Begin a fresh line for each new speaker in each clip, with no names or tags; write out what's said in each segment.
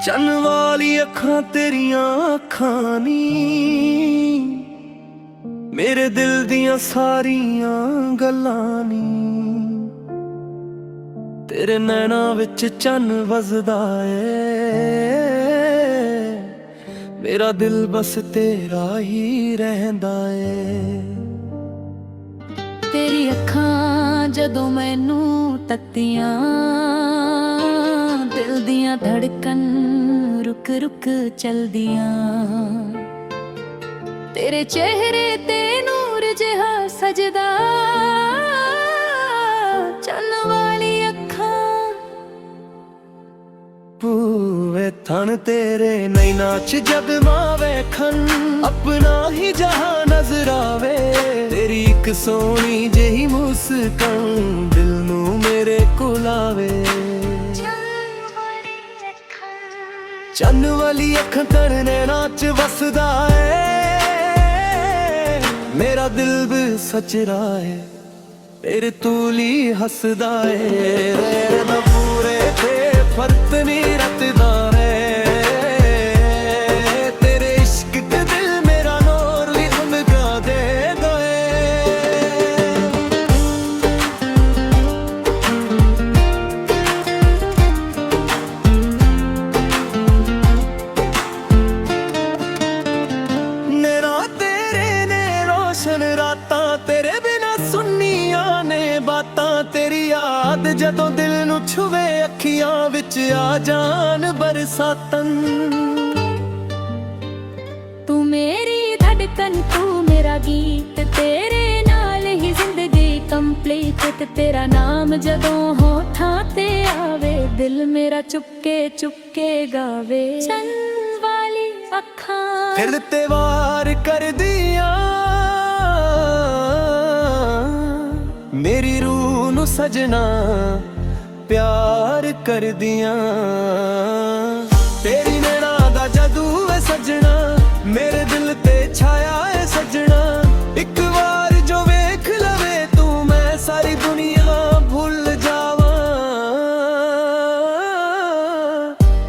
ਚੰਨ ਵਾਲੀ ਅੱਖਾਂ ਤੇਰੀਆਂ ਅੱਖਾਂ ਨੀ ਮੇਰੇ ਦਿਲ ਦੀਆਂ ਸਾਰੀਆਂ ਗੱਲਾਂ ਨੀ। ਤੇਰੇ ਨੈਣਾਂ ਵਿੱਚ ਚੰਨ ਵਸਦਾ ਏ, ਮੇਰਾ ਦਿਲ ਬਸ ਤੇਰਾ ਹੀ ਰਹਿੰਦਾ ਏ।
ਤੇਰੀ ਅੱਖਾਂ ਜਦੋਂ ਮੈਨੂੰ ਤੱਕਦੀਆਂ, ਦਿਲ ਦੀਆਂ ਧੜਕਨ ਰੁਕ ਰੁਕ ਚਲਦੀਆਂ। ਤੇਰੇ ਚਿਹਰੇ ਤੇ ਨੂਰ ਜਿਹਾ ਸਜਦਾ, ਚੰਨ ਵਾਲੀ ਅੱਖਾਂ।
ਪੂਵੇ ਥਣ ਤੇਰੇ ਨੈਣਾਂ 'ਚ ਜਦ ਮਾਂ ਵੇਖਣ, ਆਪਣਾ ਹੀ ਜਹਾਂ ਨਜ਼ਰ ਆਵੇ। ਤੇਰੀ ਇੱਕ ਸੋਹਣੀ ਜਿਹੀ ਮੁਸਕਾਨ ਦਿਲ ਨੂੰ ਮੇਰੇ ਕੋਲ ਆਵੇ। ਚੰਨ ਵਾਲੀ ਅੱਖਾਂ ਤੇਰੇ ਨੈਣਾਂ 'ਚ ਵਸਦਾ ਏ, ਮੇਰਾ ਦਿਲ ਵੀ ਸੱਚਰਾ ਏ, ਤੇਰੇ ਤੂਲੀ ਹੱਸਦਾ ਏ। ਮੈਂ ਪੂਰੇ ਤੇ ਫਰਕ ਨਹੀਂ ਰੱਖਦਾ ਏ, ਤੇਰੇ ਇਸ਼ਕ ਤੇ ਦਿਲ ਮੇਰਾ ਨੌਰ ਵੀ ਧਮਕਾ ਦੇਦਾ ਏ। ਨੈਣਾਂ ਤੇਰੇ ਨੇ ਰੋਸ਼ਨ ਰਾਤਾਂ, ਤੇਰੇ ਬਿਨਾ ਸੁਣੀਆਂ ਨੇ ਬਾਤਾਂ। ਤੇਰੀ ਯਾਦ ਜਦੋਂ ਦਿਲ ਨੂੰ ਛੁਵੇ, ਅੱਖੀਆਂ ਵਿੱਚ ਆ ਜਾਣ ਬਰਸਾਤਨ।
ਤੂੰ ਮੇਰੀ ਧੜਕਨ, ਤੂੰ ਮੇਰਾ ਗੀਤ, ਤੇਰੇ ਨਾਲ ਹੀ ਜ਼ਿੰਦਗੀ ਕੰਪਲੀਟ। ਤੇ ਤੇਰਾ ਨਾਮ ਜਦੋਂ ਹੋਠਾਂ ਤੇ ਆਵੇ, ਦਿਲ ਮੇਰਾ ਚੁਪਕੇ ਚੁਪਕੇ ਗਾਵੇ। ਚੰਨ ਵਾਲੀ ਅੱਖਾਂ
ਦਿਲ ਤੇ ਵਾਰ ਕਰਦੀਆਂ, ਮੇਰੀ ਰੂਹ ਨੂੰ ਸਜਣਾ ਪਿਆਰ ਕਰਦੀਆਂ। ਤੇਰੀ ਨੈਣਾਂ ਦਾ ਜਾਦੂ ਏ ਸਜਣਾ, ਮੇਰੇ ਦਿਲ ਤੇ ਛਾਇਆ ਏ ਸਜਣਾ। ਇੱਕ ਵਾਰ ਜੋ ਵੇਖ ਲਵੇ ਤੂੰ, ਮੈਂ ਸਾਰੀ ਦੁਨੀਆ ਭੁੱਲ ਜਾਵਾਂ।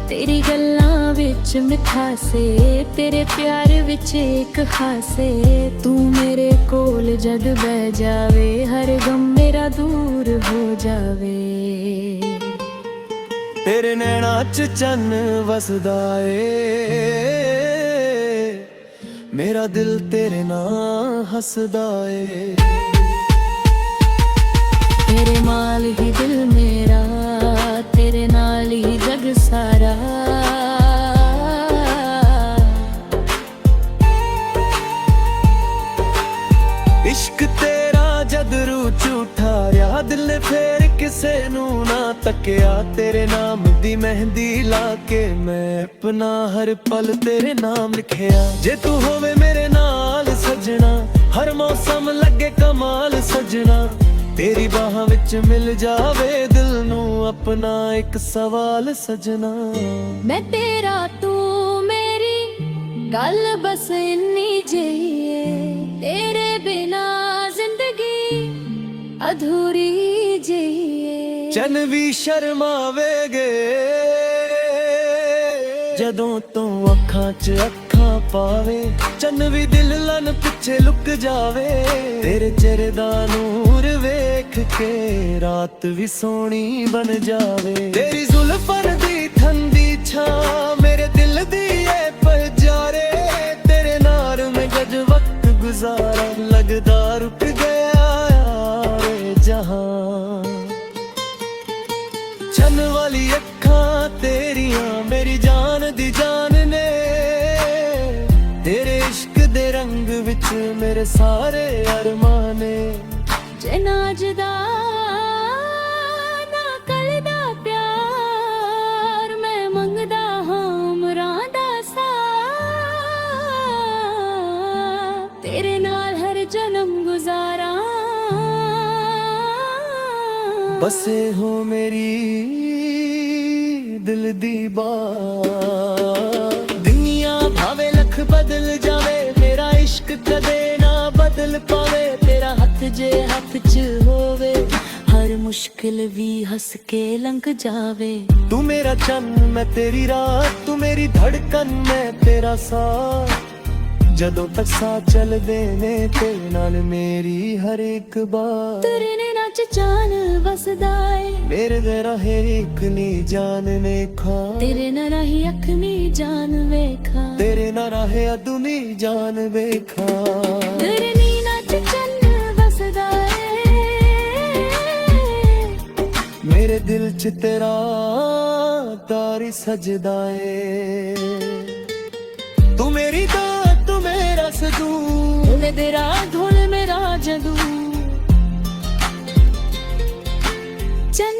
ਤੇਰੀ ਗੱਲਾਂ ਵਿੱਚ ਮਿਠਾਸੇ, ਤੇਰੇ ਪਿਆਰ ਵਿੱਚ ਇੱਕ ਖਾਸੇ। ਤੂੰ ਮੇਰੇ ਕੋਲ ਜਦ ਬਹਿ ਜਾਵੇ, ਹਰ ਗਮ ਮੇਰਾ ਦੂਰ ਹੋ ਜਾਵੇ।
ਤੇਰੇ ਨੈਣਾਂ 'ਚ ਚੰਨ ਵਸਦਾ ਏ, ਮੇਰਾ ਦਿਲ ਤੇਰੇ ਨਾਲ ਹੱਸਦਾ ਏ।
ਤੇਰੇ ਨਾਲ ਹੀ ਦਿਲ ਮੇਰਾ, ਤੇਰੇ ਨਾਲ ਹੀ ਜਗ ਸਾਰਾ।
ਇਸ਼ਕ ਤੇਰਾ ਜਦ ਰੂਹ 'ਚ ਉਠਾਇਆ, ਦਿਲ ਨੇ ਫੇਰ ਕਿਸੇ ਨੂੰ ਨਾ ਤੱਕਿਆ। ਤੇਰੇ ਨਾਮ ਦੀ ਮਹਿੰਦੀ ਲਾ ਕੇ ਮੈਂ ਆਪਣਾ ਹਰ ਪਲ ਤੇਰੇ ਨਾਮ ਲਿਖਿਆ। ਜੇ ਤੂੰ ਹੋਵੇ ਮੇਰੇ ਨਾਲ ਸਜਣਾ, ਹਰ ਮੌਸਮ ਲੱਗੇ ਕਮਾਲ ਸਜਣਾ। ਤੇਰੀ ਬਾਹਾਂ ਵਿੱਚ ਮਿਲ ਜਾਵੇ ਦਿਲ ਨੂੰ ਆਪਣਾ ਇੱਕ ਸਵਾਲ ਸਜਣਾ।
ਮੈਂ ਤੇਰਾ ਤੂੰ ਮੇਰੀ ਗੱਲ ਬਸ ਇੰਨੀ ਜਿਹੀ ਏ, ਤੇਰੇ ਬਿਨਾ ਜ਼ਿੰਦਗੀ ਅਧੂਰੀ ਜਿਹੀ ਏ।
ਚੰਨ ਵੀ ਸ਼ਰਮਾਵੇਗੇ ਜਦੋਂ ਤੂੰ ਅੱਖਾਂ 'ਚ ਅੱਖਾਂ ਪਾਵੇ। ਚੰਨ ਵੀ ਦਿਲ ਲਨ ਪਿੱਛੇ ਲੁਕ ਜਾਵੇ, ਤੇਰੇ ਚਿਹਰੇ ਦਾ ਨੂਰ ਵੇਖ ਕੇ ਰਾਤ ਵੀ ਸੋਹਣੀ ਬਣ ਜਾਵੇ। ਤੇਰੀ ਜ਼ੁਲਫਾਂ ਦੀ ਠੰਡੀ ਛਾਂ ਮੇਰੇ ਦਿਲ ਦੀ ਏ ਪਜਾਰੇ। ਤੇਰੇ ਨਾਲ ਮੈਂ ਜਦ ਵਕਤ ਗੁਜ਼ਾਰਾ, ਲੱਗਦਾ ਰੁਕ ਗਿਆ ਯਾਰੇ ਜਹਾਂ। ਚੰਨ ਵਾਲੀ ਅੱਖਾਂ ਤੇਰੀਆਂ ਮੇਰੀ ਜਾਨ ਦੀ ਜਾਨ ਨੇ, ਤੇਰੇ ਇਸ਼ਕ ਦੇ ਰੰਗ ਵਿੱਚ ਮੇਰੇ ਸਾਰੇ ਅਰਮਾਨ ਨੇ।
ਜੇ ਨਾਜਦਾ ਨਾ ਕੱਲ ਦਾ ਪਿਆਰ, ਮੈਂ ਮੰਗਦਾ ਹਾਂ ਉਮਰਾਂ ਦਾ ਸਾਥ। ਤੇਰੇ ਨਾਲ ਹਰ ਜਨਮ ਗੁਜ਼ਾਰਾਂ,
ਬਸੇ ਹੋ ਮੇਰੀ ਦਿਲ ਦੀ ਬਾਤ। ਦੁਨੀਆ ਭਾਵੇਂ ਲੱਖ ਬਦਲ ਜਾਵੇ, ਮੇਰਾ ਇਸ਼ਕ ਕਦੇ ਨਾ ਬਦਲ ਪਾਵੇ। ਤੇਰਾ ਹੱਥ ਜੇ ਹੱਥ 'ਚ ਹੋਵੇ, ਹਰ
ਮੁਸ਼ਕਿਲ ਵੀ ਹੱਸ ਕੇ ਲੰਘ ਜਾਵੇ।
ਤੂੰ ਮੇਰਾ ਚੰਨ ਮੈਂ ਤੇਰੀ ਰਾਤ, ਤੂੰ ਮੇਰੀ ਧੜਕਨ ਮੈਂ ਤੇਰਾ ਸਾਹ। ਜਦੋਂ ਤੱਕ ਸਾਹ ਚੱਲਦੇ ਨੇ ਤੇਰੇ ਨਾਲ ਮੇਰੀ ਹਰ ਇੱਕ ਬਾਤ।
ਤੇਰੇ ਨੇ ਨੱਚ ਜਾਨ ਵਸਦਾ ਏ,
ਮੇਰੇ ਦੇ ਰਹੇ ਇੱਕ ਨੀ ਜਾਨ ਵੇਖਾਂ।
ਤੇਰੇ ਨਾਲ ਰਹੀ ਅੱਖ ਨੀ ਜਾਨ ਵੇਖਾਂ।
ਤੇਰੇ ਨਾਲ ਰਹੇ ਅਦੁਨੀ ਜਾਨ ਵੇਖਾਂ।
ਤੇਰੇ ਨੀ ਨੱਚ ਚੰਨ ਵਸਦਾ ਏ,
ਮੇਰੇ ਦਿਲ ਚ ਤੇਰਾ ਤਾਰੀ ਸਜਦਾ ਏ। ਤੂੰ ਮੇਰੀ ਦਾਤ ਤੂੰ ਮੇਰਾ ਸਜੂ,
ਮੈਂ ਤੇਰਾ ਢੋਲ ਮੇਰਾ ਜਦੂ। ਚੰਨ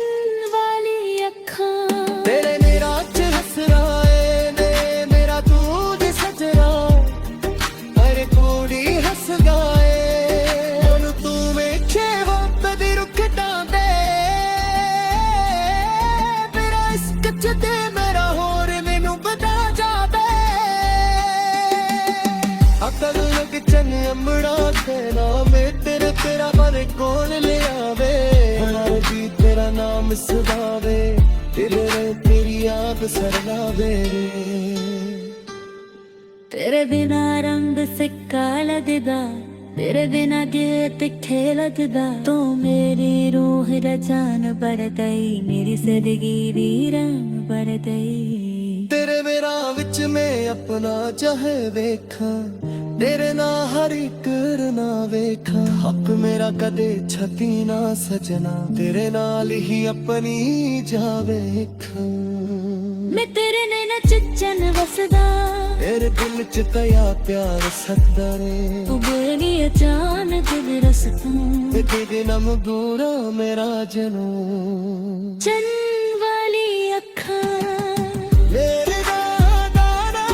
ਵਾਲੀ ਅੱਖਾਂ
ਤੇਰੇ ਮੇਰਾ ਚ ਹਸਰਾਏ ਨੇ, ਮੇਰਾ ਤੂੰ ਦੀ ਸਜਰਾ। ਹਰ ਕੋੜੀ ਹੱਸ ਗਾਏ ਉਹਨੂੰ ਤੂੰ ਵੇਖੇ ਵਕਤ ਦੀ ਰੁੱਖਟਾਂ ਦੇ। ਮੇਰਾ ਇਸ਼ਕ ਚ ਤੇ ਮੇਰਾ ਹੋਰ ਮੈਨੂੰ ਪਤਾ ਜਾਵੇ। ਅਕਲ ਲਗ ਚੰਨ ਅਮੜਾ ਤੇ ਨਾਮੇ ਤੇਰੇ ਤੇਰਾ ਪਰ ਕੋਲ ਲਿਆਵੇ। ਹਰ ਜੀ ਤੇਰਾ ਨਾਮ ਸਦਾਵੇ, ਤੇਰੇ ਤੇਰੀ ਯਾਦ ਸਰਲਾਵੇ।
ਤੇਰੇ ਬਿਨਾ ਰੰਗ ਫਿੱਕਾ ਲੱਗਦਾ, ਤੇਰੇ ਬਿਨਾ ਦਿਲ ਤਿੱਖੇ ਲੱਗਦਾ। ਤੂੰ ਮੇਰੀ ਰੂਹ ਦਾ ਜਾਨ ਬਣ ਗਈ, ਮੇਰੀ ਜ਼ਿੰਦਗੀ ਦੀ ਰੰਗ ਬਣ ਗਈ।
ਤੇਰੇ ਮੇਰਾ ਵਿੱਚ ਮੈਂ ਆਪਣਾ ਚਾਹੇ ਵੇਖਾਂ, ਤੇਰੇ ਨਾਲ ਹਰ ਇੱਕ ਨਾ ਵੇਖਾਂ। ਹੱਕ ਮੇਰਾ ਕਦੇ ਛਤੀ ਨਾ ਸਜਣਾ, ਤੇਰੇ ਨਾਲ ਹੀ ਆਪਣੀ ਜਾ ਵੇਖਾਂ।
ਮੈਂ ਤੇਰੇ ਨੈਣਾਂ ਚ ਚੰਨ ਵਸਦਾ,
ਤੇਰੇ ਦਿਲ ਚ ਤਿਆ ਪਿਆਰ ਸਕਦਾ ਰੇ।
ਤੂੰ ਬਣੀ ਅਚਾਨਕ ਮੇਰਾ ਸਕੂਨ।
ਤੇ ਤੇਰੇ ਨਾਮ ਗੋਰਾ ਮੇਰਾ ਜਨੂ।
ਚੰਨ ਵਾਲੀ ਅੱਖਾਂ
ਮੇਰੇ ਦਾਦਾ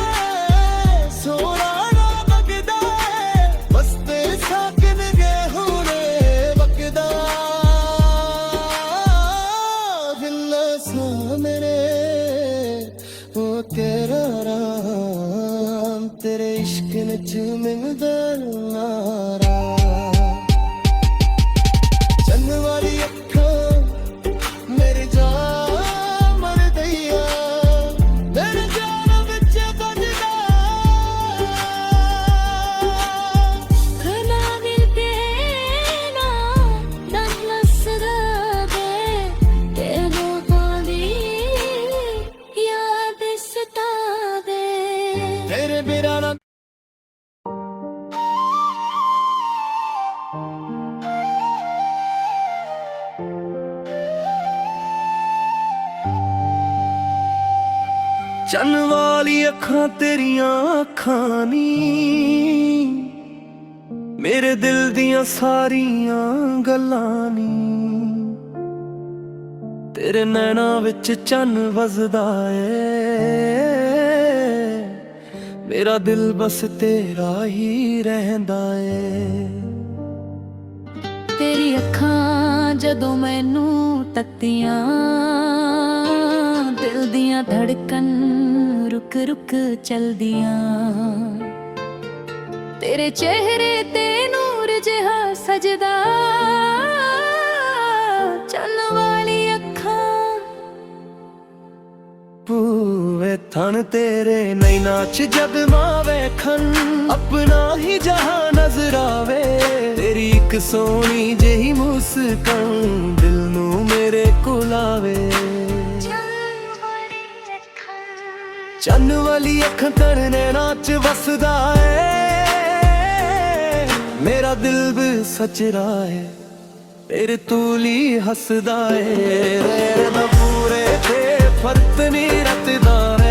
ਸੋਹਣਾ ਨਾ ਬਗਦਾ, ਬਸ ਤੇ ਸਾਕਨ ਗਏ ਹੁਣੇ ਵਕਦਾ। ਦਿਲ ਸਾ ਮੇਰੇ ਉਹ ਤੇਰਾ ਰਾਮ, ਤੇਰੇ ਇਸ਼ਕ ਵਿੱਚ ਮਿਲਦਾ ਨਾਰਾ। ਚੰਨ ਵਾਲੀ ਅੱਖਾਂ ਮੇਰੀ ਜਾਨ ਮਰ ਦਈਆ, ਮੇਰੇ ਜਾਨ ਵਿੱਚ ਵੱਜਦਾ।
ਖਨਾ ਮਿਲ ਕੇ ਨਾ ਦਮ ਵਸਦਾ ਵੇ। ਤੇਰੇ ਪਾਣੀ ਯਾਦ ਸਤਾਵੇ।
ਤੇਰੇ ਬਿਨਾਂ ਨਾ ਚੰਨ ਵਾਲੀ ਅੱਖਾਂ ਤੇਰੀਆਂ ਅੱਖਾਂ ਨੀ, ਮੇਰੇ ਦਿਲ ਦੀਆਂ ਸਾਰੀਆਂ ਗੱਲਾਂ ਨੀ। ਤੇਰੇ ਨੈਣਾਂ ਵਿੱਚ ਚੰਨ ਵਸਦਾ ਏ, ਮੇਰਾ ਦਿਲ ਬਸ ਤੇਰਾ ਹੀ ਰਹਿੰਦਾ ਏ।
ਤੇਰੀ ਅੱਖਾਂ ਜਦੋਂ ਮੈਨੂੰ ਤੱਕਦੀਆਂ, ਦਿਲ ਦੀਆਂ ਧੜਕਨ ਰੁਕ ਰੁਕ ਚਲਦੀਆਂ। ਤੇਰੇ ਚਿਹਰੇ ਤੇ ਨੂਰ ਜਿਹਾ ਸਜਦਾ। ਚੰਨ ਵਾਲੀ ਅੱਖਾਂ
ਪੂਵੇ ਥਣ ਤੇਰੇ ਨੈਣਾਂ ਚ ਜਦ ਮਾਂ ਵੇਖਣ, ਆਪਣਾ ਹੀ ਜਹਾਂ ਨਜ਼ਰ ਆਵੇ। ਤੇਰੀ ਇੱਕ ਸੋਹਣੀ ਜਿਹੀ ਮੁਸਕਾਨ ਦਿਲ ਨੂੰ ਮੇਰੇ ਕੋਲ ਆਵੇ। ਚੰਨ ਵਾਲੀ ਅੱਖਾਂ ਤੇਰੇ ਨੈਣਾਂ ਚ ਵਸਦਾ ਏ, ਮੇਰਾ ਦਿਲ ਵੀ ਸਚਰਾ ਏ। ਤੇਰੇ ਤੂਲੀ ਹੱਸਦਾ ਏ, ਤੇਰੇ ਦਾ ਪੂਰੇ ਤੇ ਫਰਕ ਨਹੀਂ ਰਤਦਾ ਏ।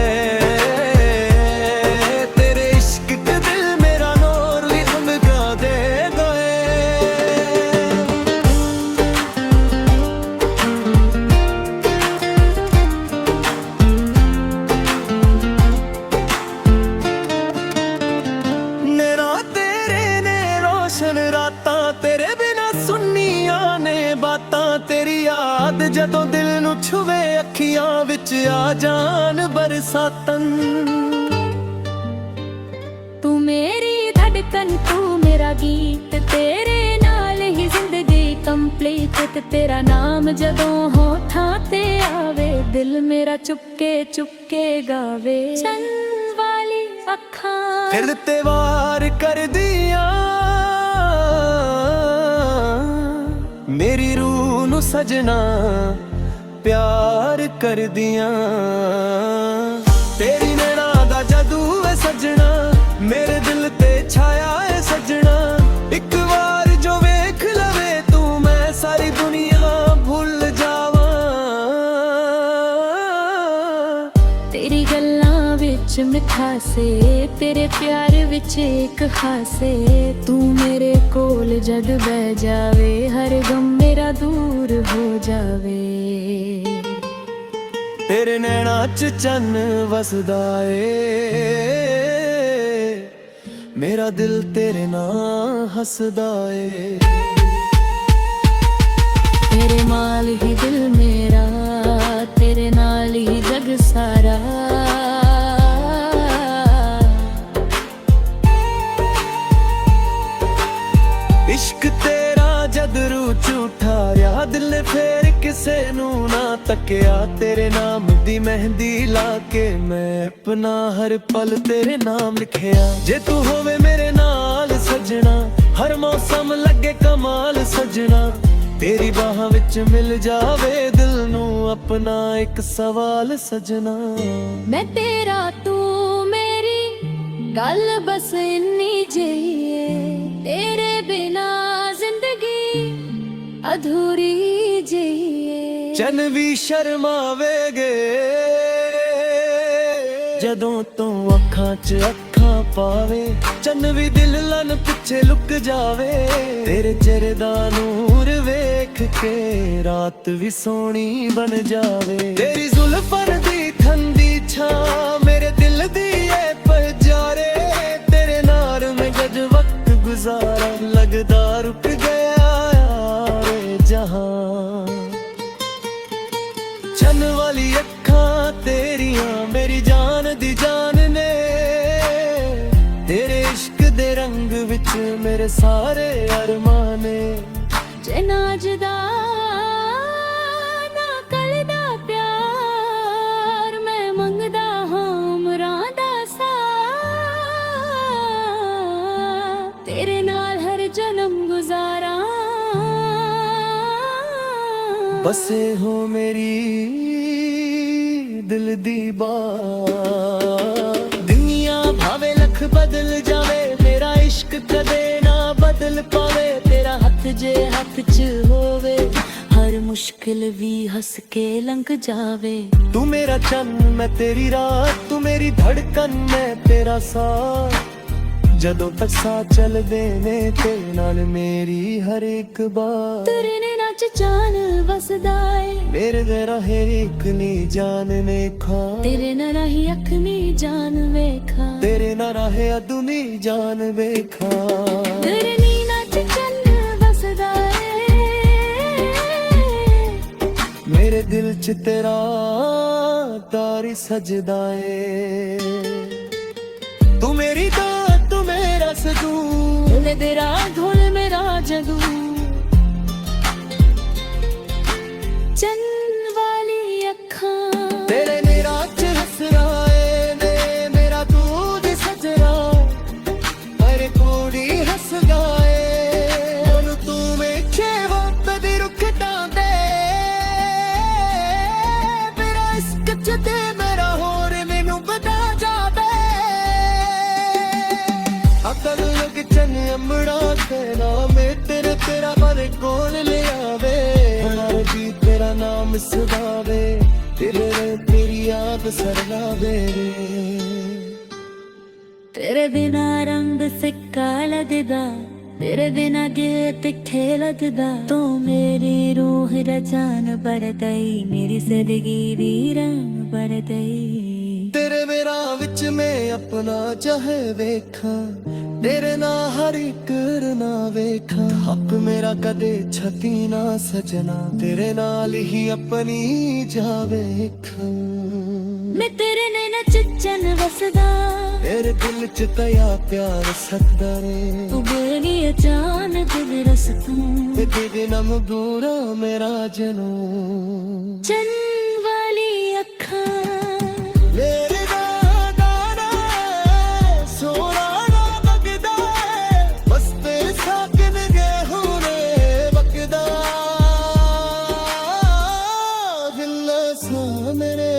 ਤੇਰੇ ਇਸ਼ਕ ਤੇ ਦਿਲ ਮੇਰਾ ਨੂਰ ਵੀ ਹਮਗਾ ਦੇਗਾ ਏ। ਨੇਰਾ ਤੇਰੇ ਨੇ ਰੋਸ਼ਨ ਰਾਤਾਂ, ਤੇਰੇ ਬਿਨਾ ਸੁਣੀਆਂ ਨੇ ਬਾਤਾਂ। ਤੇਰੀ ਯਾਦ ਜਦੋਂ ਦਿਲ ਨੂੰ ਛੁਵੇ, ਅੱਖੀਆਂ ਵਿੱਚ ਆ ਜਾਣ ਬਰਸਾਤਨ।
ਤੂੰ ਮੇਰੀ ਧੜਕਨ, ਤੂੰ ਮੇਰਾ ਗੀਤ, ਤੇਰੇ ਨਾਲ ਹੀ ਜ਼ਿੰਦਗੀ ਕੰਪਲੀਟ ਤੇ ਤੇਰਾ ਨਾਮ ਜਦੋਂ ਹੋਠਾਂ ਤੇ ਆਵੇ ਦਿਲ ਮੇਰਾ ਚੁਪਕੇ ਚੁਪਕੇ ਗਾਵੇ ਚੰਨ ਵਾਲੀ ਅੱਖਾਂ
ਦਿਲ ਤੇ ਵਾਰ ਕਰਦੀਆਂ ਮੇਰੀ ਰੂਹ ਨੂੰ ਸਜਣਾ ਪਿਆਰ ਕਰਦੀਆਂ ਤੇਰੀ ਨੈਣਾ ਦਾ ਜਾਦੂ ਹੈ ਸਜਣਾ ਮੇਰੇ ਦਿਲ ਤੇ ਛਾਇਆ ਹੈ ਸਜਣਾ ਇੱਕ ਵਾਰ ਜੋ ਵੇਖ ਲਵੇ ਤੂੰ ਮੈਂ ਸਾਰੀ ਦੁਨੀਆ ਭੁੱਲ ਜਾਵਾਂ
ਤੇਰੀ ਗੱਲਾਂ ਵਿੱਚ ਮਿਠਾਸੇ ਤੇਰੇ ਪਿਆਰ ਵਿੱਚ ਇੱਕ ਖਾਸੇ ਤੂੰ ਮੇਰੇ ਕੋਲ ਜਦ ਬਹਿ ਜਾਵੇ ਹਰ ਗਮ ਮੇਰਾ ਦੂਰ ਹੋ ਜਾਵੇ
ਤੇਰੇ ਨੈਣਾਂ 'ਚ ਚੰਨ ਵਸਦਾ ਏ ਮੇਰਾ ਦਿਲ ਤੇਰੇ ਨਾਲ ਹੱਸਦਾ ਏ
ਤੇਰੇ ਨਾਲ ਹੀ ਦਿਲ ਮੇਰਾ ਤੇਰੇ ਨਾਲ ਹੀ ਜਗ ਸਾਰਾ
ਇਸ਼ਕ ਤੇਰਾ ਜਦ ਰੂਹ ਝੂਠਾ ਰਿਹਾ ਦਿਲ ਨੇ ਫੇਰ ਕਿਸੇ ਨੂੰ ਨਾ ਤੱਕਿਆ ਤੇਰੇ ਨਾਮ ਦੀ ਮਹਿੰਦੀ ਲਾ ਕੇ ਮੈਂ ਆਪਣਾ ਹਰ ਪਲ ਤੇਰੇ ਨਾਮ ਲਿਖਿਆ ਜੇ ਤੂੰ ਹੋਵੇ ਮੇਰੇ ਨਾਲ ਸਜਣਾ ਹਰ ਮੌਸਮ ਲੱਗੇ ਕਮਾਲ ਸਜਣਾ ਤੇਰੀ ਬਾਹਾਂ ਵਿੱਚ ਮਿਲ ਜਾਵੇ ਦਿਲ ਨੂੰ ਆਪਣਾ ਇੱਕ ਸਵਾਲ ਸਜਣਾ
ਮੈਂ ਤੇਰਾ ਤੂੰ ਮੇਰੀ ਗੱਲ ਬਸ ਇੰਨੀ ਜਿਹੀ ਏ ਤੇਰੇ ਬਿਨਾ ਜ਼ਿੰਦਗੀ ਅਧੂਰੀ ਜਿਹੀ ਏ
ਚੰਨ ਵੀ ਸ਼ਰਮਾਵੇਗੇ ਜਦੋਂ ਤੂੰ ਅੱਖਾਂ 'ਚ ਅੱਖਾਂ ਪਾਵੇ ਚੰਨ ਵੀ ਦਿਲ ਲਨ ਪਿੱਛੇ ਲੁਕ ਜਾਵੇ ਤੇਰੇ ਚਿਹਰੇ ਦਾ ਨੂਰ ਵੇਖ ਕੇ ਰਾਤ ਵੀ ਸੋਹਣੀ ਬਣ ਜਾਵੇ ਤੇਰੀ ਜ਼ੁਲਫਾਂ ਦੀ ਠੰਡੀ ਛਾਂ ਮੇਰੇ ਦਿਲ ਦੀ ਏ ਪਹਚਾਰੇ ਤੇਰੇ ਨਾਲ ਮੈਂ ਜਦ ਵਕਤ ਗੁਜ਼ਾਰਾ ਲੱਗਦਾ ਰੁਕ ਗਿਆ ਯਾਰੇ ਜਹਾਂ ਚੰਨ ਵਾਲੀ ਅੱਖਾਂ ਤੇਰੀਆਂ ਮੇਰੀ ਜਾਨ ਦੀ ਜਾਨ ਨੇ ਤੇਰੇ ਇਸ਼ਕ ਦੇ ਰੰਗ ਵਿੱਚ ਮੇਰੇ ਸਾਰੇ ਅਰਮਾਨ ਨੇ
ਜੇ ਨਾਜਦਾ ਨਾ ਕਰਦਾ ਪਿਆਰ ਮੈਂ ਮੰਗਦਾ ਹਾਂ ਉਮਰਾਂ ਦਾ ਸਾਥ ਤੇਰੇ ਨਾਲ ਹਰ ਜਨਮ ਗੁਜ਼ਾਰਾਂ
ਬਸੇ ਹੋ ਮੇਰੀ ਦਿਲ ਦੀ ਬਾਤ ਦੁਨੀਆ ਭਾਵੇਂ ਲੱਖ ਬਦਲ ਜਾਵੇ ਮੇਰਾ ਇਸ਼ਕ ਕਦੇ ਨਾ ਬਦਲ ਪਾਵੇ ਤੇਰਾ ਹੱਥ ਜੇ ਹੱਥ 'ਚ ਹੋਵੇ ਹਰ ਮੁਸ਼ਕਿਲ ਵੀ ਹੱਸ ਕੇ ਲੰਘ ਜਾਵੇ ਤੂੰ ਮੇਰਾ ਚੰਨ ਮੈਂ ਤੇਰੀ ਰਾਤ ਤੂੰ ਮੇਰੀ ਧੜਕਨ ਮੈਂ ਤੇਰਾ ਸਾਹ ਜਦੋਂ ਤੱਕ ਸਾਹ ਚੱਲਦੇ ਨੇ ਤੇਰੇ ਨਾਲ ਮੇਰੀ ਹਰ ਇੱਕ ਬਾਤ
ਤੇਰੇ ਨੇ ਨੱਚ ਜਾਨ ਵਸਦਾ ਏ
ਮੇਰੇ ਦੇ ਰਹੇ ਇੱਕ ਨੀ ਜਾਨ ਨੇ ਖਾ
ਤੇਰੇ ਨਾਲ ਹੀ ਅੱਖ ਨੀ ਜਾਨ ਵੇਖਾ
ਤੇਰੇ ਨਾਲ ਰਹੇ ਅਦੁਨੀ ਜਾਨ ਵੇਖਾ
ਤੇਰੇ ਨੀ ਨੱਚ ਚੰਨ ਵਸਦਾ ਏ
ਮੇਰੇ ਦਿਲ 'ਚ ਤੇਰਾ ਤਾਰੀ ਸਜਦਾ ਏ ਤੂੰ ਮੇਰੀ ਦਾਤ ਤੂੰ ਮੇਰਾ ਸਦੂ
ਢੋਲੇ ਤੇਰਾ ਢੋਲ ਮੇਰਾ ਜਦੂ ਚੰਨ ਵਾਲੀ ਅੱਖਾਂ
ਤੇਰੇ ਮੇਰਾ 'ਚ ਹੱਸਰਾ ਏ ਨੇ ਮੇਰਾ ਦੂਧ ਸਜਰਾ ਹਰ ਕੋੜੀ ਹੱਸਦਾ ਏ ਹੁਣ ਤੂੰ ਵੇਖੇ ਵਕਤ ਦੀ ਰੁੱਖਾਂ ਤੇ ਮੇਰਾ ਇਸ਼ਕ 'ਚ ਤੇ ਮੇਰਾ ਹੋਰ ਮੈਨੂੰ ਬਤਾ ਜਾਵੇ ਅਕਲ ਲਗ ਚੰਨ ਅੰਬੜਾ ਤੇ ਨਾਮੇ ਤੇਰਾ ਮਨ ਕੋਲ ਲਿਆਵੇ ਹਰ ਵੀ ਤੇਰਾ ਨਾਮ ਸਦਾਵੇ ਤੇਰੀ ਯਾਦ ਸਰਲਾਵੇ
ਤੇਰੇ ਬਿਨਾ ਰੰਗ ਫਿੱਕਾ ਲੱਗਦਾ ਤੇਰੇ ਬਿਨਾ ਦਿਲ ਤਿੱਖੇ ਲੱਗਦਾ ਤੂੰ ਮੇਰੀ ਰੂਹ ਦਾ ਜਾਨ ਭਰ ਗਈ ਮੇਰੀ ਜ਼ਿੰਦਗੀ ਦੀ ਰੰਗ ਭਰ ਗਈ
ਤੇਰੇ ਮੇਰਾ ਵਿੱਚ ਮੈਂ ਆਪਣਾ ਚਾਹੇ ਵੇਖਾਂ ਤੇਰੇ ਨਾਲ ਹਰ ਇੱਕ ਨਾ ਵੇਖਾਂ ਹੱਕ ਮੇਰਾ ਕਦੇ ਛਤੀ ਨਾ ਸਜਣਾ ਤੇਰੇ ਨਾਲ ਹੀ ਆਪਣੀ ਜਾ ਵੇਖਾਂ
मैं तेरे नैना च चन्न वसदा
तेरे दिल च तया प्यार सकदा रे
तू बेनी अचानक रस तू
ते तेरे नाम दूरा मेरा जनू
चन्न वाली अखां
मेरे दाना सोना ना लगदा बस तेरे साकन गए होने बकदा दिल सा मेरे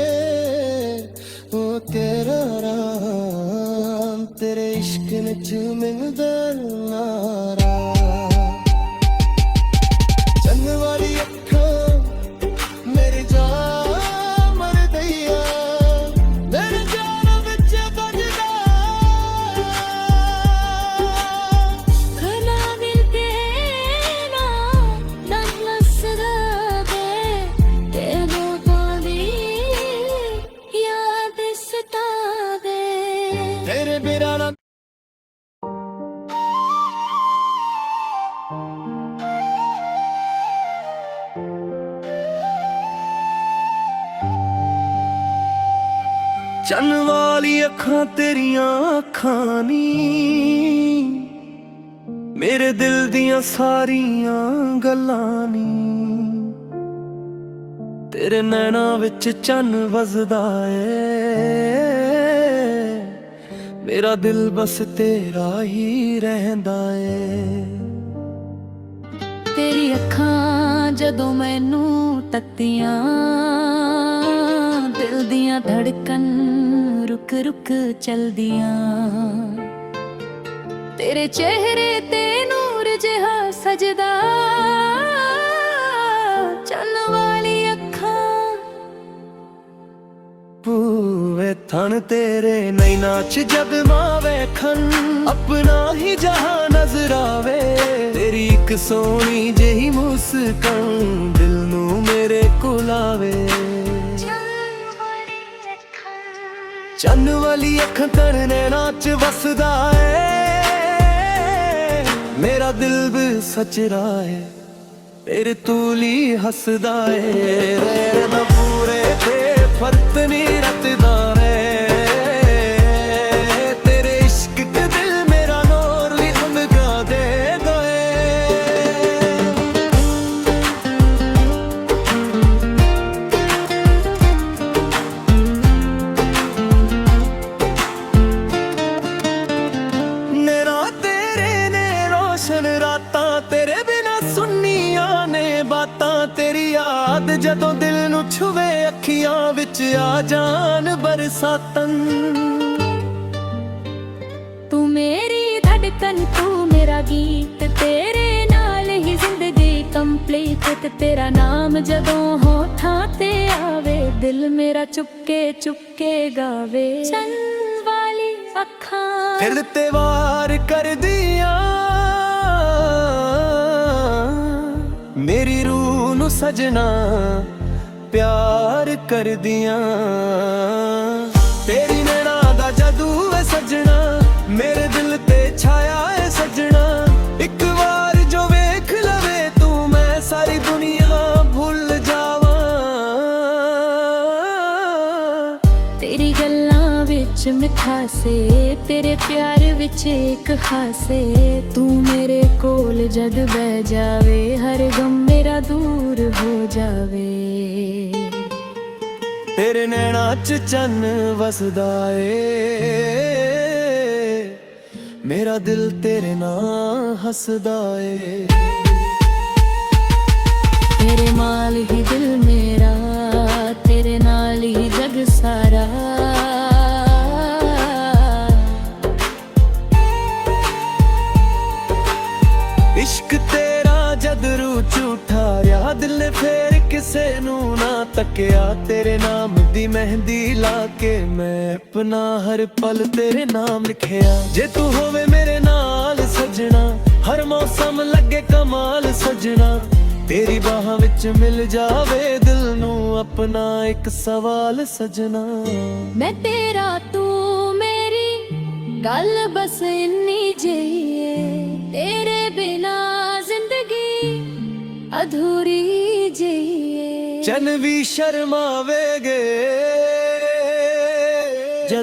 ओ तेरा राम तेरे इश्क ने मिलदा नारा चन्न वाली अखां मेरी जान मर दैया मेरे जान विच बजदा
खना मिलके ना दम लसदा दे तेरे बादी याद सतावे
तेरे बिना ना चन्न वाली अखां तेरियां अखां नी मेरे दिल दियां सारियां गल्लां नी तेरे नैना विच चन्न वसदा ए मेरा दिल बस तेरा ही रहंदा ए
तेरी अखां जदों मैनू तकदियां दिल दियां धड़कन रुक रुक चलदियां तेरे चेहरे ते नूर जिहा सजदा चन्न वाली अखां
पूवे थन तेरे नैना च जब मां वेखन अपना ही जहां नजर आवे तेरी एक सोहनी जेही मुस्कान दिल नू मेरे कोल आवे चन्न वाली अखां तेरे नैना च वसदा ए मेरा दिल भी सचरा है तेरे तूली हसदा है रैन पूरे ते फर्क नहीं रतदा रे तेरे इश्क के दिल मेरा नूर भी धमका दे गए नैना तेरे ने रोशन रातां तेरे बिना सुनिया ने बातां तेरी याद जदों दिल नू छुवे अखियां विच आ जान बरसातन
तू मेरी धड़कन तू मेरा गीत तेरे नाल ही जिंदगी कंप्लीट ते तेरा नाम जदों होठां ते आवे दिल मेरा चुपके चुपके गावे चन्न वाली अखां
दिल ते वार कर दिया मेरी रूह नू सजना प्यार कर दिया तेरी नैना दा जादू है सजना मेरे दिल ते छाया है सजना एक बार जो वेख लवे तू मैं सारी दुनिया भूल जावा
तेरी गल्लां विच मिठासे तेरे प्यार विच एक खासे तू मेरे कोल जद बह जावे हर गम मेरा दूर हो जावे
तेरे नैना च चन्न वसदा ए मेरा दिल तेरे नाल हसदा ए
तेरे नाल ही दिल मेरा तेरे नाल ही जग सारा
इश्क तेरा जद रू झूठा या दिल ने फेर किसे नू ना तकिया तेरे नाम दी मेहंदी ला के मैं अपना हर पल तेरे नाम लिखिया जे तू होवे मेरे नाल सजना हर मौसम लगे कमाल सजना तेरी बाहां विच मिल जावे दिल नू अपना एक सवाल सजना
मैं तेरा तू मेरी गल बस इन्नी जेही तेरे बिना जिंदगी अधूरी जेही
चन भी शर्मावेगे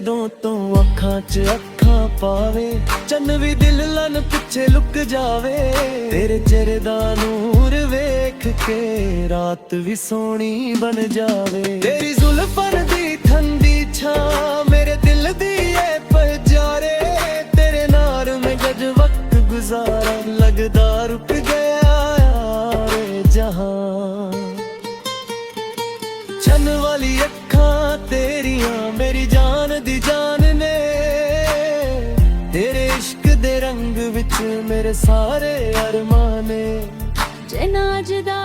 ਜਦੋਂ ਤੋਂ ਅੱਖਾਂ 'ਚ ਅੱਖਾਂ ਪਾਵੇ, ਚੰਨ ਵੀ ਦਿਲ ਲਨ ਪਿੱਛੇ ਲੁਕ ਜਾਵੇ। ਤੇਰੇ ਚਿਹਰੇ ਦਾ ਨੂਰ ਵੇਖ ਕੇ ਰਾਤ ਵੀ ਸੋਹਣੀ ਬਣ ਜਾਵੇ। ਤੇਰੀ ਜ਼ੁਲਫਾਂ ਦੀ ਠੰਡੀ ਛਾਂ ਮੇਰੇ ਦਿਲ ਦੀ ਏ ਪਜਾਰੇ। ਤੇਰੇ ਨਾਲ ਮੈਂ ਜਦ ਵਕਤ ਗੁਜ਼ਾਰਾ ਲੱਗਦਾ ਰੁਕ ਗਿਆ ਯਾਰੇ ਜਹਾਂ। ਚੰਨ ਵਾਲੀ ਅੱਖਾਂ ਤੇਰੀਆਂ ਮੇਰੀ ਜਾਨ ਦੀ ਜਾਨ ਨੇ। ਤੇਰੇ ਇਸ਼ਕ ਦੇ ਰੰਗ ਵਿੱਚ ਮੇਰੇ ਸਾਰੇ ਅਰਮਾਨ ਨੇ।
ਜੇ ਨਾਜ ਦਾ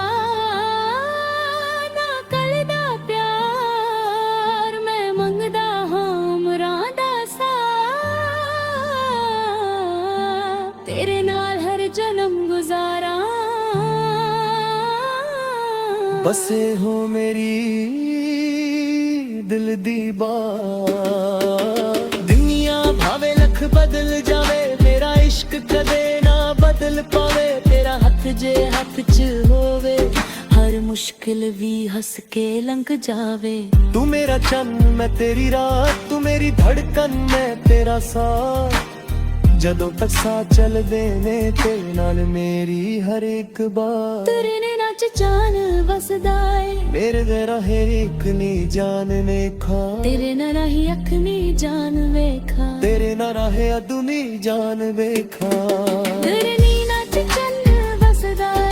ਨਾ ਕੱਲ ਦਾ ਪਿਆਰ, ਮੈਂ ਮੰਗਦਾ ਹਾਂ ਉਮਰਾਂ ਦਾ ਸਾਥ। ਤੇਰੇ ਨਾਲ ਹਰ ਜਨਮ ਗੁਜ਼ਾਰਾਂ।
ਬਸੇ ਹੋ ਮੇਰੀ ਦਿਲ ਦੀ ਬਾਤ। ਦੁਨੀਆ ਭਾਵੇਂ ਲੱਖ ਬਦਲ ਜਾਵੇ, ਮੇਰਾ ਇਸ਼ਕ ਕਦੇ ਨਾ ਬਦਲ ਪਾਵੇ। ਤੇਰਾ ਹੱਥ ਜੇ ਹੱਥ 'ਚ ਹੋਵੇ, ਹਰ ਮੁਸ਼ਕਿਲ ਵੀ ਹੱਸ ਕੇ ਲੰਘ ਜਾਵੇ। ਤੂੰ ਮੇਰਾ ਚੰਨ ਮੈਂ ਤੇਰੀ ਰਾਤ, ਤੂੰ ਮੇਰੀ ਧੜਕਨ ਮੈਂ ਤੇਰਾ ਸਾਹ। ਜਦੋਂ ਤੱਕ ਸਾਥ ਚੱਲਦੇ ਨੇ ਤੇਰੇ ਨਾਲ ਮੇਰੀ ਹਰ ਇੱਕ ਬਾਤ। ਤੇਰੇ ਨੇ ਨੱਚ ਜਾਨ ਵਸਦਾ ਏ, ਮੇਰੇ ਦੇ ਰਹੇ ਇੱਕ ਨੀ ਜਾਨ ਨੇ ਖਾ। ਤੇਰੇ ਨਾਲ ਹੀ ਅੱਖ ਨੀ ਜਾਨ ਵੇਖਾ, ਤੇਰੇ ਨਾਲ ਰਹੇ ਅਦੁਨੀ ਜਾਨ ਵੇਖਾ। ਤੇਰੇ ਨੀ ਨੱਚ ਚੰਨ ਵਸਦਾ ਏ,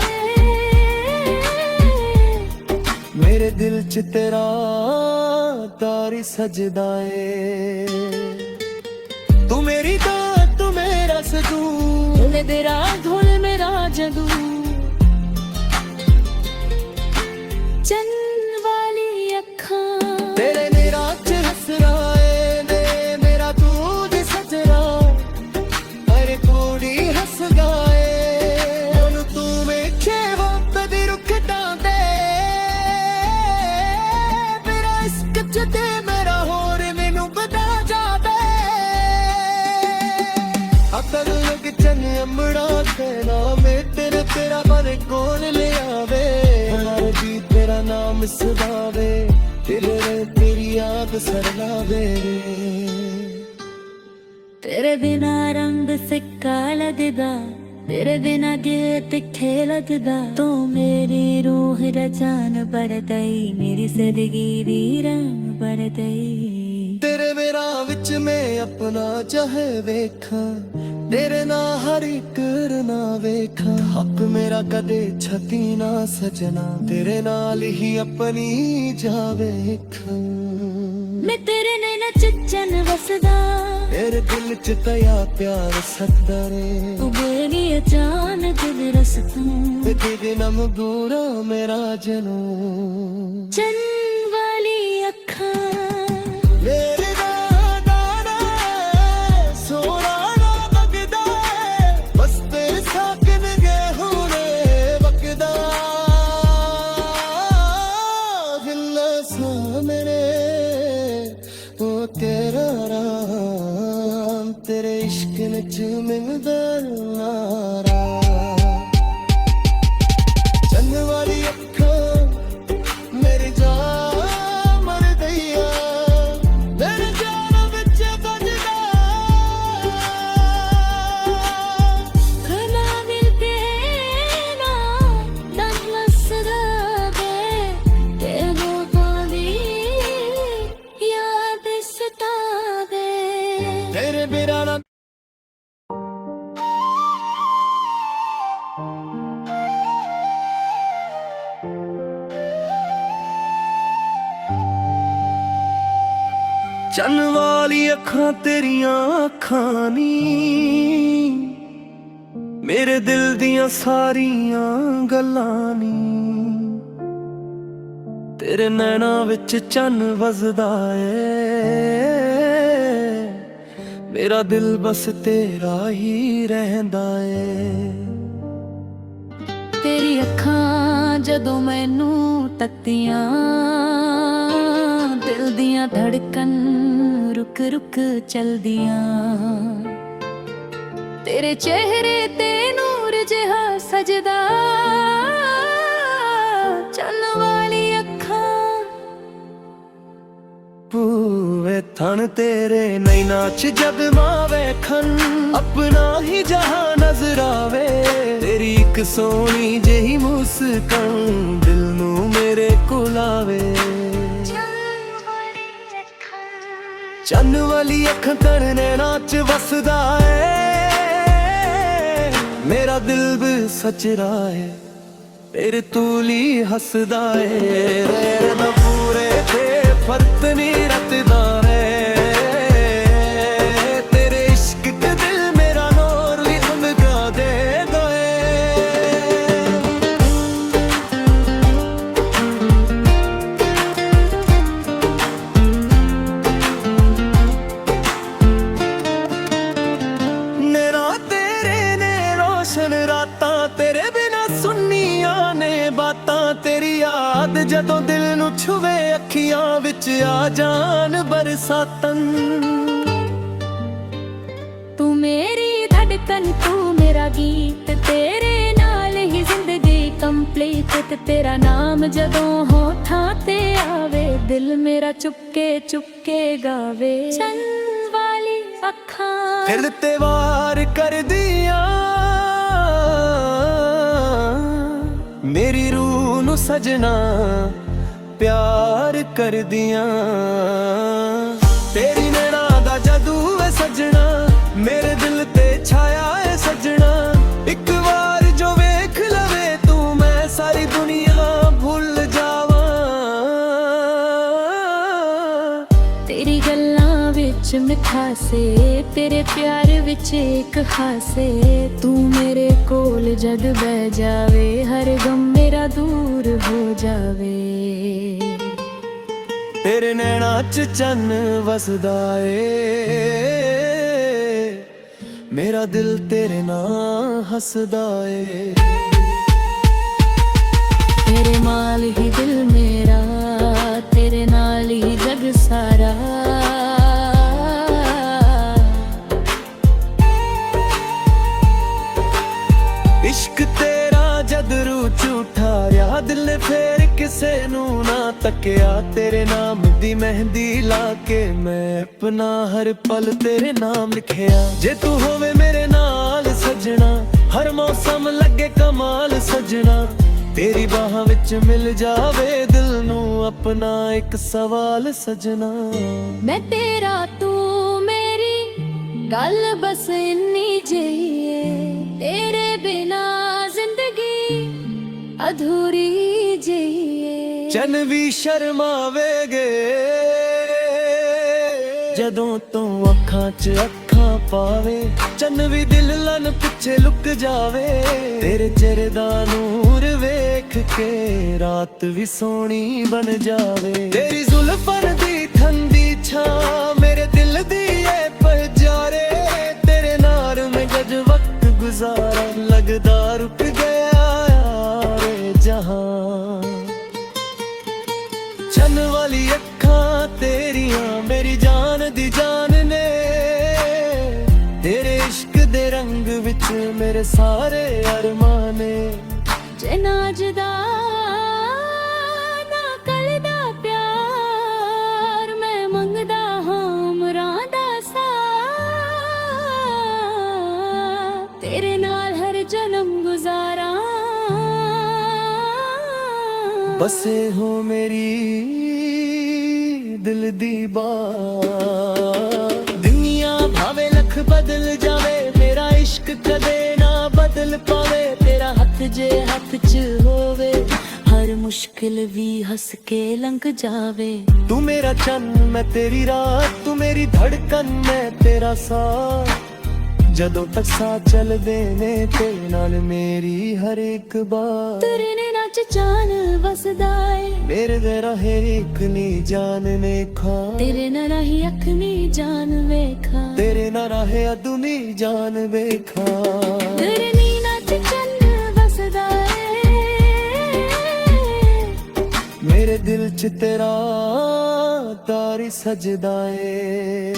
ਮੇਰੇ ਦਿਲ 'ਚ ਤੇਰਾ ਤਾਰੀ ਸਜਦਾ ਏ। ਤੂੰ ਮੇਰੀ ਦਾਤ ਤੂੰ ਮੇਰਾ ਸਦੂ, ਢੋਲੇ ਤੇਰਾ ਢੋਲ ਮੇਰਾ ਜਦੂ। ਚੰਨ ਵਾਲੀ ਅੱਖਾਂ ਤੇਰੇ ਨੇ ਰਾਤ 'ਚ ਹੱਸਰਾ ਏ ਨੇ ਮੇਰਾ ਤੂੰ ਦੀ ਸਜਰਾ। ਅਰੇ ਕੁੜੀ ਹੱਸ ਗਾਏ ਉਹਨੂੰ ਤੂੰ ਵੇਖੇ ਵਕਤ ਦੀ ਰੁੱਖਾਂ ਤੇ। ਮੇਰਾ ਇਸ਼ਕ 'ਚ ਤੇ ਮੇਰਾ ਹੋਰ ਮੈਨੂੰ ਬਤਾ ਜਾਵੇ। ਅਕਲ ਲਗ ਚੰਨ ਅੰਬੜਾ ਕਹਿਣਾ ਮੈਂ ਤੇਰੇ ਤੇਰਾ ਬਨ ਕੋਲ ਲਿਆਵੇ। ਹਰ ਜੀ ਤੇਰਾ ਨਾਮ ਸਦਾਵੇ, ਤੇਰੇ ਤੇਰੀ ਯਾਦ ਸਰਲਾਵੇ। ਤੇਰੇ ਬਿਨਾ ਰੰਗ ਫਿੱਕਾ ਲੱਗਦਾ, ਤੇਰੇ ਬਿਨਾ ਦਿਲ ਤਿੱਖੇ ਲੱਗਦਾ। ਤੂੰ ਮੇਰੀ ਰੂਹ ਦਾ ਜਾਨ ਬਣ ਗਈ, ਮੇਰੀ ਜ਼ਿੰਦਗੀ ਦੀ ਰੰਗ ਬਣ ਗਈ। ਤੇਰੇ ਮੇਰਾ ਵਿੱਚ ਮੈਂ ਆਪਣਾ ਚਾਹੇ ਵੇਖਾਂ, ਤੇਰੇ ਨਾਲ ਹਰ ਇੱਕ ਨਾ ਵੇਖਾਂ। ਹੱਕ ਮੇਰਾ ਕਦੇ ਛਤੀ ਨਾ ਸਜਣਾ, ਤੇਰੇ ਨਾਲ ਹੀ ਆਪਣੀ ਜਾ ਵੇਖਾਂ। ਮੈਂ ਤੇਰੇ ਨੈਣਾ 'ਚ ਚੰਨ ਵਸਦਾ, ਤੇਰੇ ਦਿਲ 'ਚ ਤਿਆ ਪਿਆਰ ਸਕਦਾ ਰੇ। ਤੂੰ ਮੇਰੀ ਅਚਾਨਕ ਦਿਲ ਰਸਤਾ, ਤੇਰੇ ਨਾਮ ਗੂਰਾ ਮੇਰਾ ਜਨੂ। ਚੰਨ ਵਾਲੀ ਅੱਖਾਂ ਮੇਰੇ ਤੇਰੇ ਇਸ਼ਕ ਵਿੱਚ ਮਿਲਦਾ ਨਾਰਾ। ਚੰਨ ਵਾਲੀ ਅੱਖਾਂ ਮੇਰੀ ਜਾਨ ਮਰ ਗਈਆ, ਮੇਰੇ ਜਾਨ ਵਿੱਚ ਵੱਜਦਾ। ਖਨਾ ਮਿਲਦੇ ਨਾ ਦਮ ਵਸਦਾ ਵੇ, ਤੇਰੇ ਪਾਣੀ ਯਾਦ ਸਤਾਵੇ। ਤੇਰੇ ਬਿਨਾਂ ਨਾ ਚੰਨ ਵਾਲੀ ਅੱਖਾਂ ਤੇਰੀਆਂ ਅੱਖਾਂ ਨੀ, ਮੇਰੇ ਦਿਲ ਦੀਆਂ ਸਾਰੀਆਂ ਗੱਲਾਂ ਨੀ। ਤੇਰੇ ਨੈਣਾਂ ਵਿੱਚ ਚੰਨ ਵਸਦਾ ਏ, ਮੇਰਾ ਦਿਲ ਬਸ ਤੇਰਾ ਹੀ ਰਹਿੰਦਾ ਏ। ਤੇਰੀ ਅੱਖਾਂ ਜਦੋਂ ਮੈਨੂੰ ਤੱਕਦੀਆਂ, ਦਿਲ ਦੀਆਂ ਧੜਕਨ ਰੁਕ ਰੁਕ ਚਲਦੀਆਂ। ਤੇਰੇ ਚਿਹਰੇ ਤੇ ਨੂਰ ਜਿਹਾ ਸਜਦਾ, ਚੰਨ ਵਾਲੀ ਅੱਖਾਂ। ਪੂਵੇ ਸਣ ਤੇਰੇ ਨੈਣਾਂ 'ਚ ਜਦ ਮਾਂ ਵੇਖਣ ਆਪਣਾ ਹੀ ਜਹਾਂ ਨਜ਼ਰ ਆਵੇ ਤੇਰੀ ਇੱਕ ਸੋਹਣੀ ਜਿਹੀ ਮੁਸਕਾਨ ਦਿਲ ਨੂੰ ਮੇਰੇ ਕੋਲ ਆਵੇ ਚੰਨ ਵਾਲੀ ਅੱਖਾਂ ਤੇਰੇ ਨੈਣਾਂ 'ਚ ਵਸਦਾ ਏ ਮੇਰਾ ਦਿਲ ਵੀ ਸੱਚ ਰਾਏ ਤੇਰੇ ਤੂਲੀ ਹੱਸਦਾ ਏ ਰੇ ਨਾ ਪੂਰੇ ਤੇ ਫਰਕ ਨਹੀਂ ਰੱਖਦਾ ਏ ਤੇਰੇ ਇਸ਼ਕ ਤੇ ਦਿਲ ਮੇਰਾ ਨੂਰ ਵੀ ਚਮਕਾ ਦੇਦਾ ਏ ਨੈਣਾਂ ਤੇਰੇ ਨੇ ਰੋਸ਼ਨ ਰਾਤਾਂ ਤੇਰੇ ਬਿਨਾ ਸੁਣੀਆਂ ਨੇ ਬਾਤਾਂ ਤੇਰੀ ਯਾਦ ਜਦੋਂ ਦਿਲ ਨੂੰ ਛੁਵੇ ਅੱਖੀਆਂ ਵਿੱਚ ਆ ਜਾਣ ਬਰਸਾਤਨ
ਤੂੰ ਮੇਰੀ ਧੜਕਨ ਤੂੰ ਮੇਰਾ ਗੀਤ ਤੇਰੇ ਨਾਲ ਹੀ ਜ਼ਿੰਦਗੀ ਕੰਪਲੀਟ ਤੇ ਤੇਰਾ ਨਾਮ ਜਦੋਂ ਹੋਠਾਂ ਤੇ ਆਵੇ ਦਿਲ ਮੇਰਾ ਚੁਪਕੇ ਚੁਪਕੇ ਗਾਵੇ ਚੰਨ ਵਾਲੀ ਅੱਖਾਂ
ਫਿਰ ਤੇ ਵਾਰ ਕਰਦੀਆਂ ਮੇਰੀ ਰੂਹ ਨੂੰ ਸਜਣਾ ਪਿਆਰ ਕਰਦੀਆਂ ਤੇਰੀ ਨੈਣਾਂ ਦਾ ਜਾਦੂ ਏ ਸਜਣਾ ਮੇਰੇ ਦਿਲ ਤੇ ਛਾਇਆ ਏ ਸਜਣਾ ਇੱਕ ਵਾਰ ਜੋ ਵੇਖ ਲਵੇ ਤੂੰ ਮੈਂ ਸਾਰੀ ਦੁਨੀਆ ਭੁੱਲ ਜਾਵਾਂ
ਤੇਰੀ ਗੱਲਾਂ ਵਿੱਚ ਮਿਠਾਸੇ ਤੇਰੇ ਪਿਆਰ ਵਿੱਚ ਇੱਕ ਹਾਸੇ ਤੂੰ ਮੇਰੇ ਕੋਲ ਜਦ ਬਹਿ ਜਾਵੇ ਹਰ ਗਮ ਮੇਰਾ ਦੂਰ ਹੋ ਜਾਵੇ
ਤੇਰੇ ਨੈਣਾਂ 'ਚ ਚੰਨ ਵਸਦਾ ਏ ਮੇਰਾ ਦਿਲ ਤੇਰੇ ਨਾਲ ਹੱਸਦਾ ਏ
ਤੇਰੇ ਨਾਲ ਹੀ ਦਿਲ ਮੇਰਾ ਤੇਰੇ ਨਾਲ ਹੀ ਜਗ ਸਾਰਾ
ਇਸ਼ਕ ਤੇਰਾ ਜਦ ਰੂਹ ਝੂਠਾ ਰਿਹਾ ਦਿਲ ਨੇ ਫੇਰ ਕਿਸੇ ਨੂੰ ਨਾ ਤੱਕਿਆ ਤੇਰੇ ਨਾਮ ਦੀ ਮਹਿੰਦੀ ਲਾ ਕੇ ਮੈਂ ਆਪਣਾ ਹਰ ਪਲ ਤੇਰੇ ਨਾਮ ਲਿਖਿਆ ਜੇ ਤੂੰ ਹੋਵੇ ਮੇਰੇ ਨਾਲ ਸਜਣਾ ਹਰ ਮੌਸਮ ਲੱਗੇ ਕਮਾਲ ਸਜਣਾ ਤੇਰੀ ਬਾਹਾਂ ਵਿੱਚ ਮਿਲ ਜਾਵੇ ਦਿਲ ਨੂੰ ਆਪਣਾ ਇੱਕ ਸਵਾਲ ਸਜਣਾ
ਮੈਂ ਤੇਰਾ ਤੂੰ ਮੇਰੀ ਗੱਲ ਬਸ ਇੰਨੀ ਜਿਹੀ ਏ ਤੇਰੇ ਬਿਨਾ ਜ਼ਿੰਦਗੀ ਅਧੂਰੀ ਜਿਹੀ ਏ
ਚੰਨ ਵੀ ਸ਼ਰਮਾਵੇਗੇ ਜਦੋਂ ਤੂੰ ਅੱਖਾਂ 'ਚ ਅੱਖਾਂ ਪਾਵੇ ਚੰਨ ਵੀ ਦਿਲ ਲਨ ਪਿੱਛੇ ਲੁਕ ਜਾਵੇ ਤੇਰੇ ਚਿਹਰੇ ਦਾ ਨੂਰ ਵੇਖ ਕੇ ਰਾਤ ਵੀ ਸੋਹਣੀ ਬਣ ਜਾਵੇ ਤੇਰੀ ਜ਼ੁਲਫਾਂ ਦੀ ਠੰਡੀ ਛਾਂ ਮੇਰੇ ਦਿਲ ਦੀ ਏ ਪਹਚਾਰੇ ਤੇਰੇ ਨਾਲ ਮੈਂ ਜਦ ਵਕਤ ਗੁਜ਼ਾਰਾ ਲੱਗਦਾ ਰੁਕ ਗਿਆ ਯਾਰੇ ਜਹਾਂ ਚੰਨ ਵਾਲੀ ਅੱਖਾਂ ਤੇਰੀਆਂ ਮੇਰੀ ਜਾਨ ਦੀ ਜਾਨ ਨੇ ਤੇਰੇ ਇਸ਼ਕ ਦੇ ਰੰਗ ਵਿੱਚ ਮੇਰੇ ਸਾਰੇ ਅਰਮਾਨ ਨੇ
ਜੇ ਨਾਜਦਾ ਨਾ ਕੱਲ ਦਾ ਪਿਆਰ ਮੈਂ ਮੰਗਦਾ ਹਾਂ ਉਮਰਾਂ ਦਾ ਸਾਥ ਤੇਰੇ ਨਾਲ ਹਰ ਜਨਮ ਗੁਜ਼ਾਰਾਂ
ਬਸੇ ਹੋ ਮੇਰੀ ਦਿਲ ਦੀ ਬਾਤ ਦੁਨੀਆ ਭਾਵੇਂ ਲੱਖ ਬਦਲ ਜਾਵੇ ਮੇਰਾ ਇਸ਼ਕ ਕਦੇ ਨਾ ਬਦਲ ਪਾਵੇ ਤੇਰਾ ਹੱਥ ਜੇ ਹੱਥ 'ਚ ਹੋਵੇ ਹਰ ਮੁਸ਼ਕਿਲ ਵੀ ਹੱਸ ਕੇ ਲੰਘ ਜਾਵੇ ਤੂੰ ਮੇਰਾ ਚੰਨ ਮੈਂ ਤੇਰੀ ਰਾਤ ਤੂੰ ਮੇਰੀ ਧੜਕਨ ਮੈਂ ਤੇਰਾ ਸਾਹ ਜਦੋਂ ਤੱਕ ਸਾਥ ਚੱਲਦੇ ਨੇ ਤੇਰੇ ਨਾਲ ਮੇਰੀ ਹਰ ਇੱਕ ਬਾਤ
ਤੇਰੇ ਨੇ ਨੱਚ ਜਾਨ ਵਸਦਾ ਏ
ਮੇਰੇ ਦੇ ਰਹੇ ਇੱਕ ਨੀ ਜਾਨ ਨੇ ਖਾ
ਤੇਰੇ ਨਾਲ ਹੀ ਅੱਖ ਨੀ ਜਾਨ ਵੇਖਾਂ
ਤੇਰੇ ਨਾਲ ਰਹੇ ਅਦੁਨੀ ਜਾਨ ਵੇਖਾ
ਤੇਰੇ ਨੀ ਨੱਚ ਚੰਨ ਵਸਦਾ ਏ
ਮੇਰੇ ਦਿਲ 'ਚ ਤੇਰਾ ਤਾਰੀ ਸਜਦਾ ਏ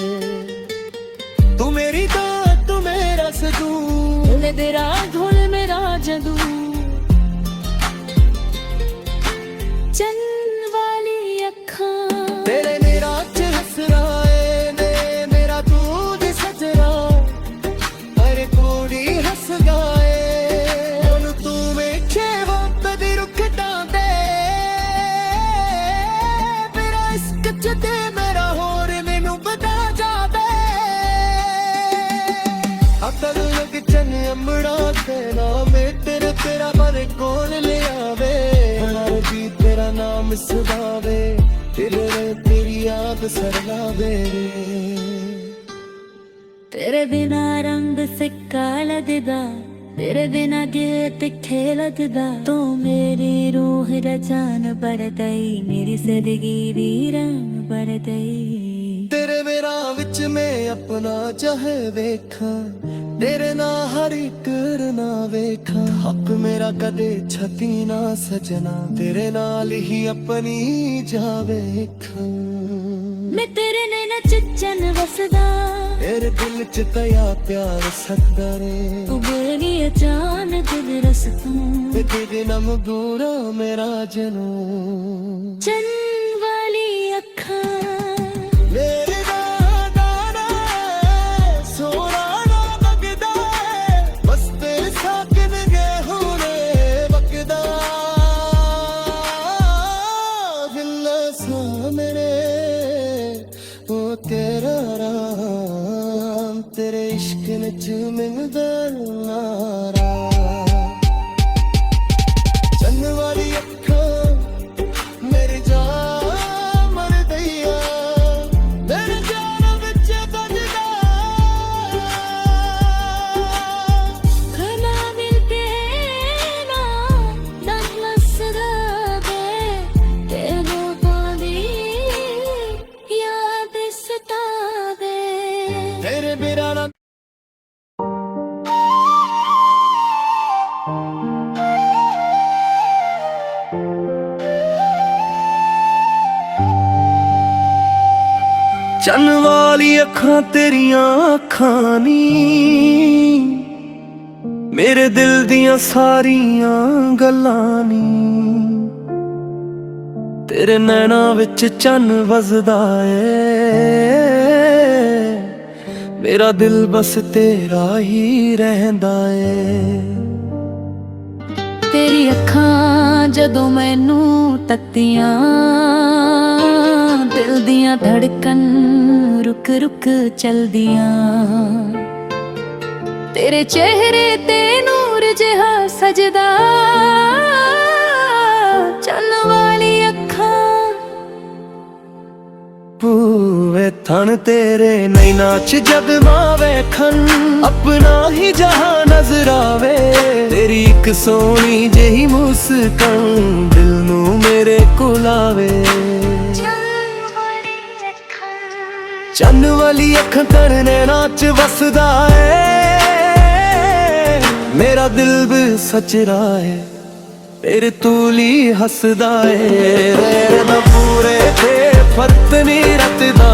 ਤੂੰ ਮੇਰੀ ਤਾਂ ਤੂੰ ਮੇਰਾ ਸਦੂ
ਲੈ ਤੇਰਾ ਢੋਲ ਮੇਰਾ ਜਦੂ ਚੰਨ ਵਾਲੀ ਅੱਖਾਂ
ਤੇਰੇ ਨੇ ਰਾਤ 'ਚ ਹੱਸਣਾ ਏ ਹੱਸਦਾ ਏ ਉਹਨੂੰ ਤੂੰ ਵੇਖੇ ਵਕਤ ਦੀ ਰੁੱਖਾਂ ਦੇ ਮੇਰਾ ਇਸ਼ਕ ਚ ਤੇ ਮੇਰਾ ਹੋਰ ਮੈਨੂੰ ਪਤਾ ਜਾਵੇ ਅਕਲ ਲਗ ਚੰਨ ਅੰਬੜਾ ਤੇ ਨਾਮੇ ਤੇਰੇ ਤੇਰਾ ਬਾਰੇ ਕੋਲ ਲਿਆਵੇ ਹਰ ਵੀ ਤੇਰਾ ਨਾਮ ਸਦਾਵੇ तेरी याद सरलावे
तेरे बिना रंग फिक्का लगदा तेरे बिना दिल तिखे लगदा तू मेरी रूह दा जान बड़ गई मेरी जिंदगी दी रंग बड़ गई
तेरे मेरा विच में अपना चाहे वेखा तेरे ना हर एक ना वेखा हक मेरा कदे छती ना सजना तेरे नाल ही अपनी जावे
मैं तेरे नैना चचन वसदा
तेरे दिल च तया प्यार सकदा रे
उबली अचानक दिल रस तू
तेरे नम दूरा मेरा जनू
चन वाली अखा
मेरे दाना सोना ना बगदा बस तेरे साकन गए होने बगदा दिल सामने ओ तेरा राम तेरे इश्क ने चुमिंदा नारा चन्न वाली अखा मेरी जान मर दैया मेरे जान विच बजदा
खना मिलते ना दम लसदा दे तेनू पादी याद सतावे
तेरे बिना ना चन्न वाली अखां तेरियां अखां नी मेरे दिल दियां सारियां गल्लां नी तेरे नैना विच चन्न वसदा ए मेरा दिल बस तेरा ही रहंदा ए
तेरी अखां जदों मैनू तकदियां दिल दियां धड़कन रुक रुक चलदियां तेरे चेहरे ते नूर जिहा सजदा चन्न वाली अखां
पूवे थन तेरे नैना च जगमा वेखन अपना ही जहां नजर आवे तेरी एक सोहनी जेही मुस्कान दिल नू मेरे कोल आवे चन्न वाली अख तन नैना च वसदा ए मेरा दिल भी सचरा है तेरे तूली हसदा है रे पूरे थे फर्क नी रतदा